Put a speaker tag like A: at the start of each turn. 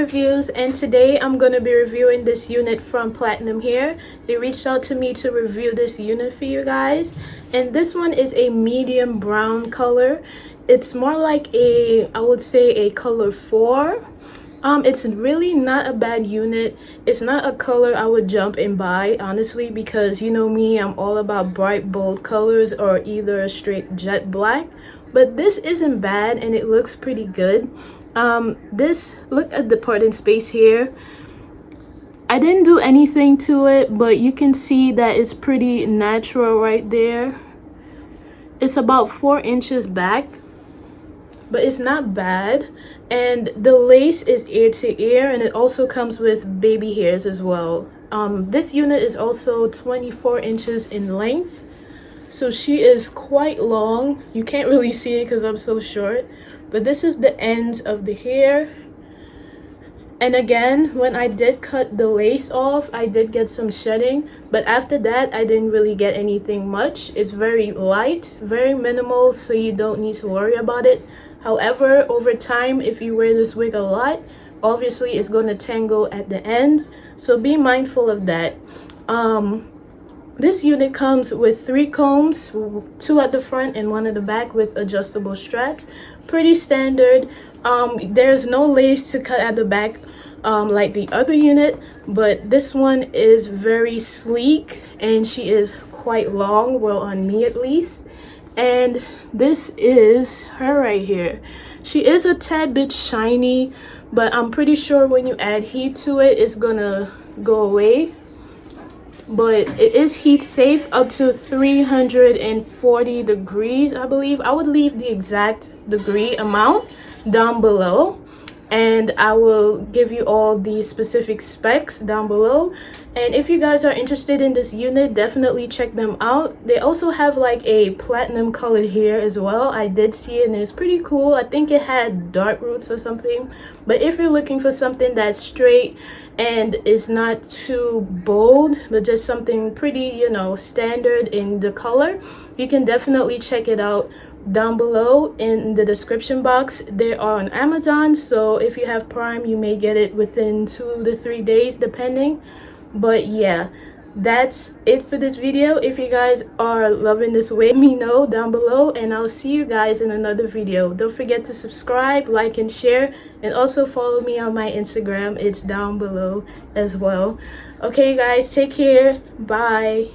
A: KyReviews, and today I'm going to be reviewing this unit from PlatinumHair. They reached out to me to review this unit for you guys, and this one is a medium brown color. It's more like I would say a color 4. It's really not a bad unit. It's not a color I would jump and buy, honestly, because you know me, I'm all about bright, bold colors or either a straight jet black. But this isn't bad and it looks pretty good. Look at the parting space here. I didn't do anything to it, but you can see that it's pretty natural right there. It's about 4 inches back, but it's not bad. And the lace is ear to ear, and it also comes with baby hairs as well. This unit is also 24 inches in length, so she is quite long. You can't really see it because I'm so short, but this is the ends of the hair. And again, when I did cut the lace off, I did get some shedding, but after that I didn't really get anything much. It's very light, very minimal, so you don't need to worry about it. However, over time, if you wear this wig a lot, obviously it's going to tangle at the ends, so be mindful of that. This unit comes with 3 combs, 2 at the front and 1 at the back with adjustable straps. Pretty standard. There's no lace to cut at the back like the other unit, but this one is very sleek and she is quite long, well, on me at least. And this is her right here. She is a tad bit shiny, but I'm pretty sure when you add heat to it, it's gonna go away. But it is heat safe up to 340 degrees, I believe. I would leave the exact degree amount down below, and I will give you all the specific specs down below. And if you guys are interested in this unit, definitely check them out. They also have like a platinum colored hair as well. I did see it and it's pretty cool. I think it had dark roots or something. But if you're looking for something that's straight and is not too bold, but just something pretty, you know, standard in the color, you can definitely check it out down below in the description box. They are on Amazon, so if you have Prime, you may get it within 2 to 3 days depending. But yeah, that's it for this video. If you guys are loving this wig, let me know down below, and I'll see you guys in another video. Don't forget to subscribe, like, and share, and also follow me on my Instagram. It's down below as well. Okay guys, take care. Bye.